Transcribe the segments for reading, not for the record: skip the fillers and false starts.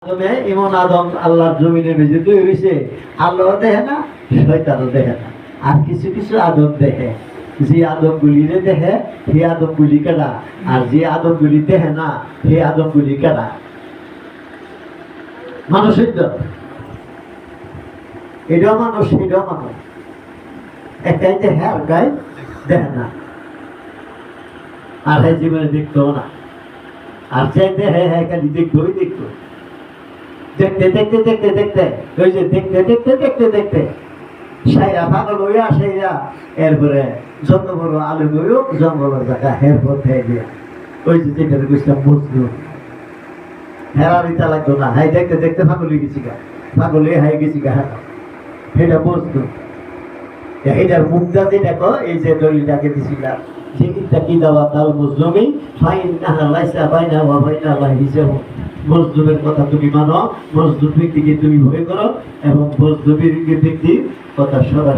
তুমি ইমন আদম আল্লাহর জমিনে মেঝে তৈরি হয়েছে, আল্লাহ দেখে না, শয়তানও দেখে না। আর কিছু কিছু আদম দেখে, যে আদমগুলি দেখে সেই আদমগুলি কেনা, আর যে আদমগুলি দেখে না সেই আদমগুলি কেনা। মানুষের তো এটাও মানুষ, সেটাও মানুষ, একটাই দেখে আর গাই দেখে না, আর জীবনে দেখতো না। আর চাইতে হ্যাঁ হ্যাঁ খালি দেখবোই দেখতো, দেখতে দেখতে দেখতে দেখতে ওই যে দেখতে দেখতে দেখতে দেখতে সাইরা পাগল হইয়া সাইরা এরপরে যত বড় আলম হইও জঙ্গলের জায়গা হের পথে দিয়া ওই যে যেটা বুঝলাম বুঝলো হেরারিতা লাগতো না, হাই দেখতে দেখতে পাগল হয়ে গেছি গা, পাগল হয়ে হাই গেছি গা, সেটা বুঝতো। এটার মুখটা যে দেখো, এই যে দলিলটাকে দিছিলাম যে ইটা কি দাওয়া তাল মুসলিমি ফাইন লাইসা বাইনা ওয়া বাইনা আল্লাহ হিসাব। মজলুমের কথা তুমি মানো, মজলুম ব্যক্তিকে তুমি ভয় করো এবং মজলুমের ব্যক্তির কথা সর্বদা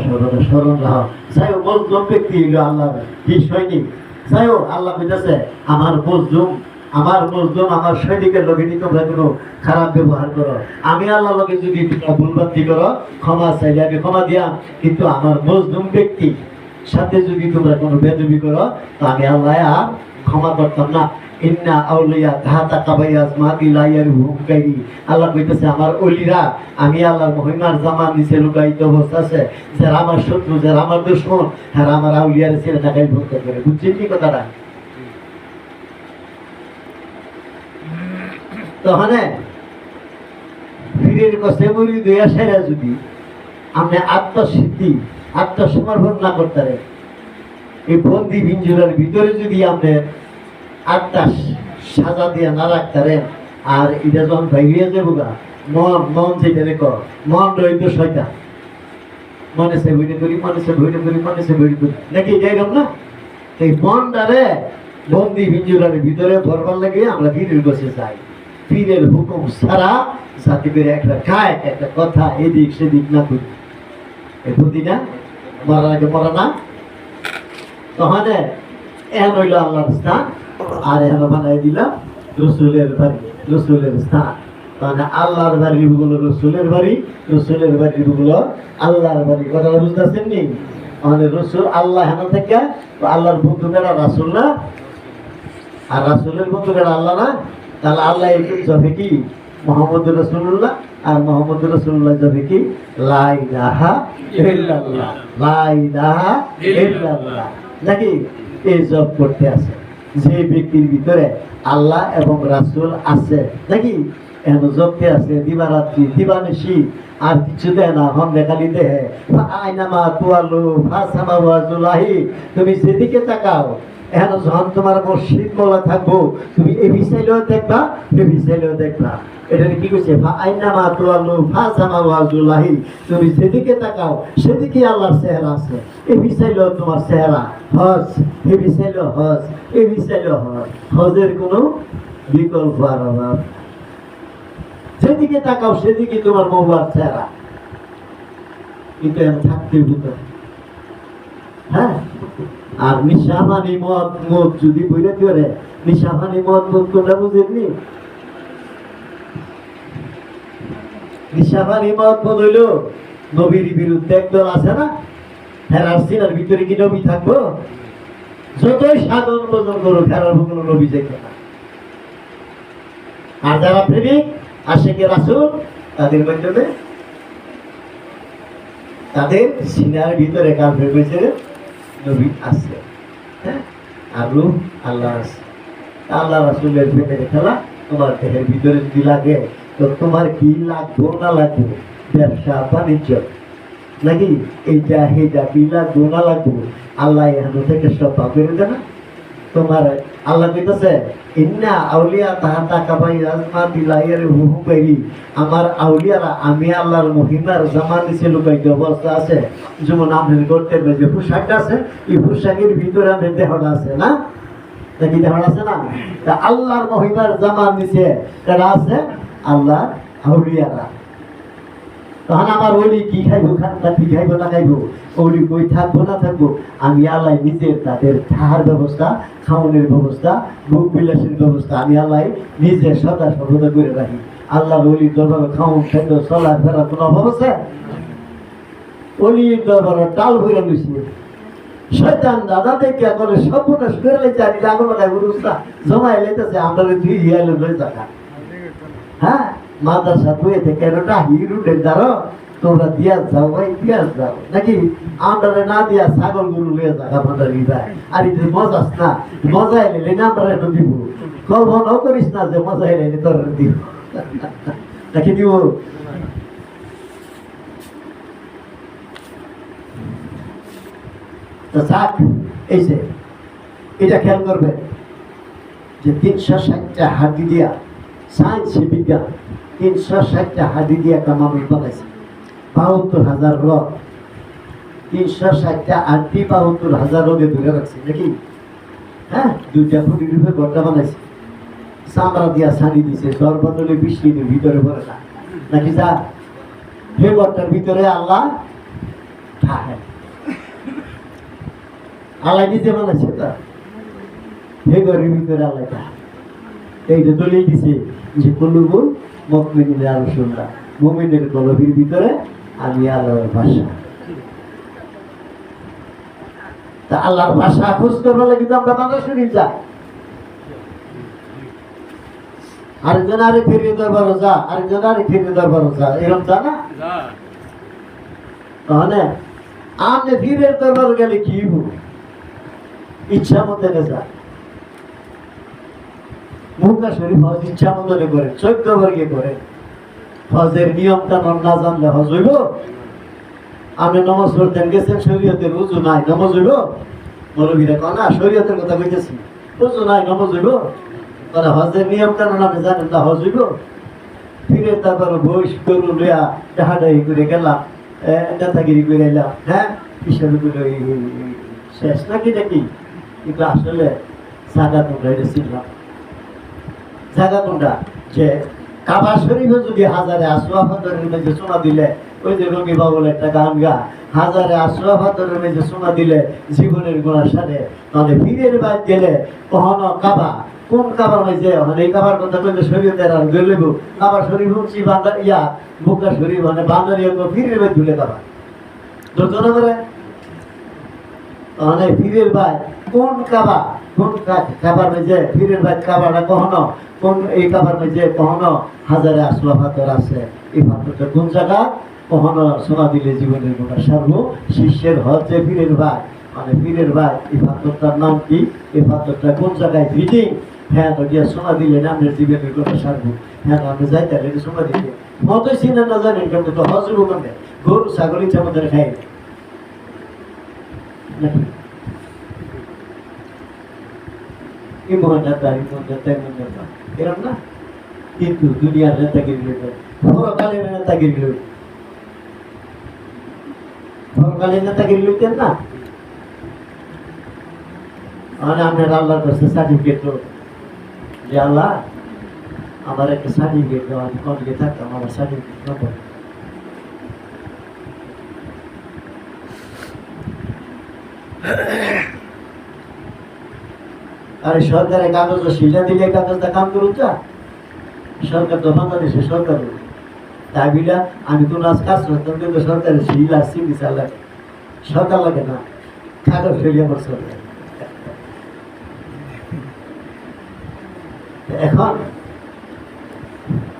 স্মরণ রাখো। যাই হোক, মজলুম ব্যক্তি হইল আল্লাহর কি সৈনিক। যাই হোক, আল্লাহ কইতাছে আমার মজলুম আমার সৈনিকের লগে তোমরা কোনো খারাপ ব্যবহার করো, আমি আল্লাহ লগে যদি ভুলভ্রান্তি করো ক্ষমা চাইলে আমি ক্ষমা দিয়া, কিন্তু আমার মজলুম ব্যক্তি সাথে যদি তোমরা কোনো বেদবি করো তো আমি আল্লাহ আর ক্ষমা করতাম না। ইন্না আউলিয়া তাহাতা কাবাইয়াস মাতি লাইয়ার হুকাইরি। আল্লাহ কইতেছে আমার ওলিরা আমি আল্লাহর মহিমার জামান নিচে লুকায়িত অবস্থা আছে, যারা আমার শত্রু, যারা আমার দুশমন, হ্যাঁ আমার আউলিয়ার ছেড়ে টাকাই ভক্ত করে। বুঝছেন কি কথাটা? তখন পীরের কষ্টে মরি দুইয়া সেরা যদি আপনি আত্মসিদ্ধি আত্মসমর্পণ না করতে, এই বন্দি পিঞ্জরার ভিতরে যদি আপনি আত্মা সাজা দিয়ে না রাখতারেন, আর এটা যখন বাইরে যাবো গা মন যেটা রেখো, মন রইত শয়তান, মনে সে বইটা করি, মনে সে বইটা করি, মনে সে বইটা করি, নাকি যাইরকম না? এই মনটারে বন্দি পিঞ্জরার ভিতরে ভরবার লাগে আমরা পীরের কাছে যাই। পীরের হুকুম ছাড়া যাতে করে একটা খায় একটা কথা এদিক সেদিক না করি, এই বুদ্ধিটা মরার আগে মরা না। তখন এখন হইল আল্লাহর স্থান, আর এখন বানাই দিলাম রসুলের বাড়ি, রসুলের স্থান। মানে আল্লাহর বাড়ির গুলো রসুলের বাড়ি, রসুলের বাড়ির গুলো আল্লাহর বাড়ি। কথাটা বুঝতেছেন নি? মানে রসুল আল্লাহ হেন থেকে আল্লাহর বন্ধু বেড়া রাসুল না, আর রাসুলের বন্ধু বেড়া আল্লাহ না, তাহলে আল্লাহ যাবে কি মোহাম্মদ রাসূলুল্লাহ, আর মোহাম্মদ রাসূলুল্লাহ যাবে কি লা ইলাহা ইল্লাল্লাহ, লা ইলাহা ইল্লাল্লাহ। নাকি এই জব করতে আছে যে ব্যক্তির ভিতরে আল্লাহ এবং রাসূল আছে, নাকি এখন জবতে আছে দিবারাত্রি দিবানিশি, আর কিছু দেয় না, হন দেখালি দেহে আইনামা তুয়ালু ফাসামা ওয়াজুলাহি। তুমি যেদিকে তাকাও, এখন যখন তোমার মসজিদ বলা থাকবো তুমি এ বিষয়লেও দেখবা, এ বিষয়লেও দেখবা। এটা কি কইছে? আইনামা তুয়ালু ফাসামা ওয়াজুলাহি, তুমি যেদিকে তাকাও সেদিকে আল্লাহর চেহারা আছে, এ বিষয়লেও তোমার চেহারা। হজ, এ বিষয়লেও হজ, এ বিষয়লেও হজ। হজের কোনো বিকল্প আর অভাব, যেদিকে তাকাও সেদিকে তোমার মৌলার চেহারা। কিন্তু এখন থাকতে ভিতরে হ্যাঁ। আর নিশাফানি মদ যদি বইলে করে, নিশাফানি মদ কোনটা বুঝেননি? নিশাফানি মদ হইল নবীর বিরুদ্ধে একদল আছে না, ফেরার সিনার ভিতরে কি নবী থাকবো? যতই সাধন বজন করো ফেরার কোনো নবী দেখবে না। আর যারা প্রেমিক আশিকে রাসূল, তাদের মাধ্যমে তাদের সিনার ভিতরে কার ভেবেছে নবী আছে, হ্যাঁ, আর রূহ আল্লাহ আছে। আল্লাহ রাসূলের প্রেমের খেলা তোমার দেহের ভিতরে যদি লাগে তো তোমার কি লাগবো না লাগবো, ব্যবসা বাণিজ্য নাকি এইটা হেটা কি লাগবো না লাগবো, আল্লাহ এখান থেকে সব পাবেন না তোমার। আল্লাহ কইতাছে ইন্না আউলিয়া তাহাতা কাবাইয়াস মাতি লাইয়ার হুকাইরি, আমার আউলিয়ারা আমি আল্লাহর মহিমার জামান নিচে লুকাইতে অবস্থা আছে। যেমন আমাদের করতে যে পোশাকটা আছে, এই পোশাকের ভিতরে আমাদের দেহটা আছে না, নাকি দেহটা আছে না? তা আল্লাহর মহিমার জামান নিচে কারা আছে? আল্লাহর আউলিয়ারা। তখন আমার ওলি কি খাইবো, খান্তা কি খাইবো না খাইবো, ওলি কই থাকবো না থাকবো, আমি আল্লাহ নিজের তাদের খাওয়ার ব্যবস্থা, খাওয়ানোর ব্যবস্থা, ভোগ বিলাসের ব্যবস্থা আমি আল্লাহ নিজে সদা সর্বদা করে রাখি। আল্লাহর ওলির দরবারে খাওন খাদ্য চলা ফেরা কোনো অভাব আছে? ওলির দরবারে টাল হইয়া লইছে শয়তান দাদা দেখে করে সর্বনাশ করে লাইছে আর আগুন লাগায় উরুস্তা জমাই লাইতেছে আমরা দুই ইয়ালে লই যাকা হ্যাঁ মাদ্রাসা দুয়ে থেকে এটা হিরুডের দ্বারা তোমরা দিয়া যাও ভাই দিয়া যাও নাকি আমরা না দিয়া ছাগল গরু লইয়া যাক আপনাদের হৃদয় আর এটা মজাস না মজা এলে না আমরা এটা দিব কল্পনাও করিস না যে মজা এলে তোর দিব নাকি দিব তো যাক এই যে এটা খেয়াল করবে যে 360টা হাড্ডি দিয়া সায়েন্স বিজ্ঞান 360টা হাড্ডি দিয়া একটা মানুষ বানাইছে ৭২,০০০ রোগ 360টা হাড্ডি ৭২,০০০ রোগে ধরে রাখছে নাকি হ্যাঁ 2টা ফুটি রূপে ঘরটা বানাইছে চামড়া দিয়া ছাড়ি দিছে জ্বর বদলে 20 মিনিটের ভিতরে পড়ে না নাকি যা হে ঘরটার ভিতরে আল্লাহ থাকে আল্লাহ নিজে বানাইছে তা হে ঘরের ভিতরে আল্লাহ থাকে এইটা দলিল দিছে যে কলুবুল মুমিনের আলোচনা মুমিনের কলবের ভিতরে আমি আল্লাহর ভাষা তা আল্লাহর ভাষা খোঁজ করবার লাগে তো আমরা বাংলা শুনি যা আরেকজন আরেক ফিরিয়ে দরবারও যা আরেকজন আরেক ফিরিয়ে দরবারও যা এরকম যা না তাহলে আপনি ফিরের দরবার গেলে কি ইচ্ছা মতো যা মুখা শরীফ হজ ইচ্ছা মতো করে 14 বর্গে করে হজের নিয়মটা না জানলে হজ হইব আপনি নামাজ পড়তেন গেছেন শরীয়তের উজু নাই নামাজ হইব মৌলবীরা কয় না শরীয়তের কথা কইতেছি উজু নাই নামাজ হইব মানে হজের নিয়ম কানুন আপনি জানেন না হজ হইব ফিরে তারপর বইস গরু লইয়া ডাহাডাহি করে গেলাম নেতাগিরি করে এলাম হ্যাঁ কিসের শেষ নাকি নাকি কিন্তু আসলে জাগা তোমরা এটা শিখলাম জাগা তোমরা যে কাবা শরীফে যদি হাজারে আসওয়াফাতের মধ্যে সোনা দিলে ওই যে রবি বাবুল একটা গান গা হাজারে আসওয়াফাতের মধ্যে সোনা দিলে জীবনের গুণার সাথে মানে ফিরের বাদ গেলে কখনো কাবা কোন কাবার মাঝে মানে এই কাবার কথা কইলে শরীয়তের আর গেলেব কাবা শরীফ হচ্ছে বান্দা ইয়া বুকা শরীফ মানে বান্দারিয়া তো ফিরের বাদ ধুলে কাবা দুটো করে মানে ফিরের বাদ কোন কাবা কোন কাবার মাঝে ফিরের বাদ কাবাটা কখনো কোন এই কাবার মাঝে কখনো হাজারে আসওয়াফাতের আছে এই পাথরটা কোন জায়গা কখনো সোনা দিলে জীবনের গোটা সারবো শিষ্যের হচ্ছে পীরের ভাই মানে পীরের ভাই এই পাথরটার নাম কি এই পাথরটা কোন জায়গায় ফিটিং হ্যাঁ তো গিয়া সোনা দিলে না আপনার জীবনের গোটা সারবো হ্যাঁ আপনি যাইতে হলে সোনা দিলে মতই চিনে না জানেন কিন্তু তো হজর ওখানে গরু ছাগল ইচ্ছা আমাদের খাই নাকি ইমানদার ইমানদার এরকম না কিন্তু দুনিয়ার নেতাগিরি পরকালের নেতাগিরি পরকালের নেতাগিরি লইতেন না মানে আপনার আল্লাহর কাছে সার্টিফিকেট যে আল্লাহ আমার একটা সার্টিফিকেট দেওয়া আমি কলেজে থাকতাম আমার সার্টিফিকেট নম্বর আরে সরকারের কাগজ শিলা দিলে কাগজটা কাম করুন যা সরকার তো বাংলাদেশের সরকার তাই বিলা আমি তো আজ কাজ করতাম কিন্তু সরকারের শিলা সিগনেচার লাগে সরকার লাগে না কাগজ ফেলে আমার সরকার এখন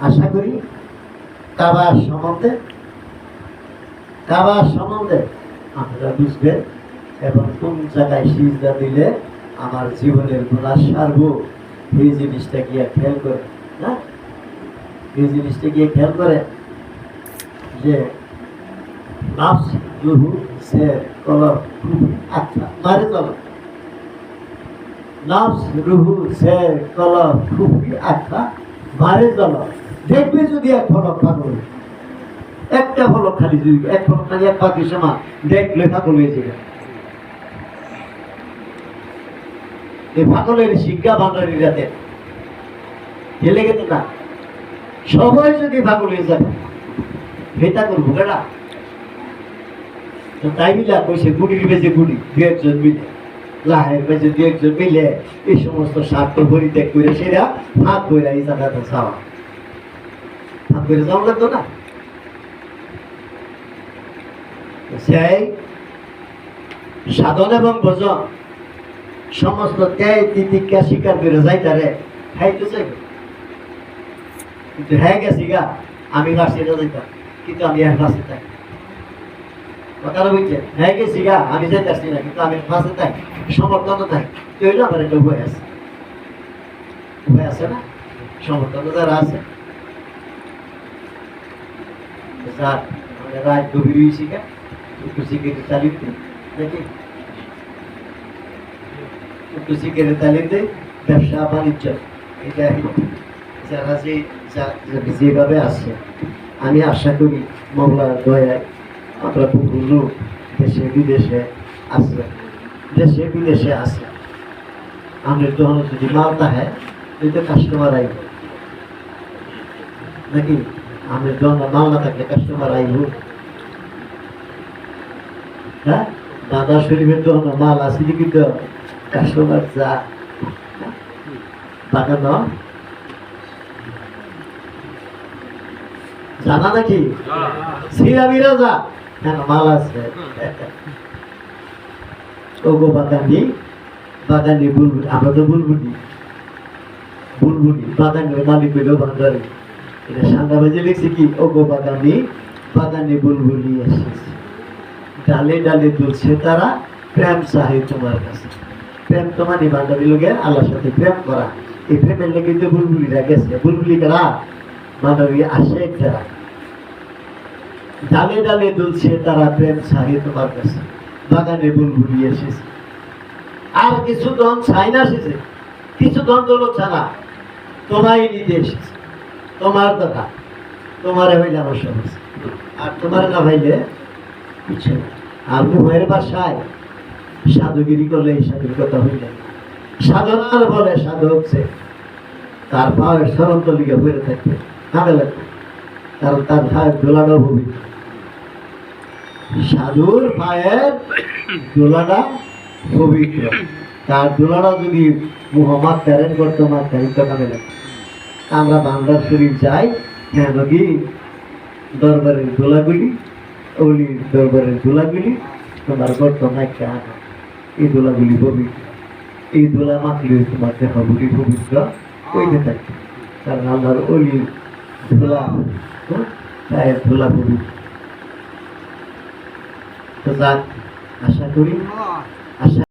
আশা করি কাবার সম্বন্ধে আপনারা বুঝবেন এবং কোন জায়গায় সিজদা দিলে আমার জীবনের গুনাহ সারবো এই জিনিসটা গিয়ে খেয়াল করে না এই জিনিসটা গিয়ে খেয়াল করে যে নাফস রুহু সে কলব আচ্ছা মারে চলো নাফস রুহু সে কলব খুবই আচ্ছা মারে চলো দেখবে যদি এক ফলক থাকবে একটা ফলক খালি যদি এক ফলক খালি এক পাখি সময় দেখলে থাকল হয়েছে এই পাগলের শিক্ষা বাঙালি রাতে ঢেলে গেছে না সবাই যদি পাগল হয়ে যাবে ভেতা করবো কেনা তাই মিলা কইছে গুড়ির বেজে গুড়ি দু একজন মিলে লাহের বেজে দু একজন মিলে এই সমস্ত স্বার্থ পরিত্যাগ করে সেরা ভাগ করে এই জায়গাটা চাওয়া হাত করে যাওয়া লাগতো না। সেই সাধন এবং ভজন সমস্ত ত্যাগ তিতিক্ষা স্বীকার করে যাইতারে খাইতে চাইবে, কিন্তু হ্যাঁ গেছি গা আমি রাশিটা যাইতাম, কিন্তু আমি এক রাশি থাকি। কথাটা বুঝছেন? হ্যাঁ গেছি গা আমি যাইতাছি না, কিন্তু আমি ফাঁসে থাকি, সমর্থন থাকি। তো হইলো আমার একটা উপায় আছে, উপায় আছে না? সমর্থন যারা আছে স্যার আমাদের রাত গভীর হয়েছি গা, একটু সিগারেট তালিম দিই নাকি, একটু সিগারেট তালিম দিই, ব্যবসা বাণিজ্য এটা যারা যেভাবে আছে আমি আশা করি মৌলার দয়ায় আমরা বহু লোক দেশে বিদেশে আছে, দেশে বিদেশে আছে। আমাদের তখন যদি মালটা হয় তুই তো কাস্টমার আইব নাকি, আমাদের তখন মাল না থাকলে কাস্টমার আইব। হ্যাঁ, দাদা শরীফের তখন মাল আছে কিন্তু কাস্টমার যা বাগান জানা নাকি সিরামিরা যা কেন মাল আছে। ওগো বাগানি বাগানি বুলবুলি, আমরা তো বুলবুলি বুলবুলি বাগানের মালিক হইল ভান্ডারি। এটা সান্ডা বাজে লিখছি কি, ওগো বাগানি বাগানি বুলবুলি এসেছে, ডালে ডালে দুলছে তারা, প্রেম চাহে তোমার কাছে। প্রেম তো মানে ভান্ডারি লোকে আল্লাহর সাথে প্রেম করা, এই প্রেমের লেগে তো বুলবুলিরা গেছে। বুলবুলি কারা? ভান্ডারি আসে যারা, ডালে ডালে দুলছে তারা, প্রেম চাহে তোমার কাছে, বাগানে বুলবুলি এসেছে। আর কিছু ধন চাই না এসেছে, কিছু ধন দৌলত ছাড়া তোমায় নিতে এসেছে, তোমার কথা তোমারে হইলে আমার সমস্যা, আর তোমার না ভাইলে কিছু না। আর মুহের বাসায় সাধুগিরি করলে এই সাধুর কথা হইলে, সাধনার বলে সাধু হচ্ছে তার পায়ের সরন্ত লিগে বেড়ে থাকবে, কামে লাগবে, কারণ তার পায়ের দোলাটাও পবিত্র। সাধুর পায়ের দোলাটা পবিত্র, তার দোলাটা যদি মুহাম্মদ প্যারেন্ট করতো আমার প্যারেন্ট তো কামে লাগবে। আমরা বাংলার শরীফ যাই, হ্যাঁ নবী দরবারের দোলাগুলি, ওলির দরবারের দোলাগুলি তোমার বর্তমানে একটা আনো, এই দোলাগুলি পবিত্র, এই দোলা মাখলে তোমার দেহগুলি পবিত্র হইতে থাকে, কারণ আল্লাহর অলির দোলা পায়ের দোলা পবিত্র। তো যাক, আশা করি আশা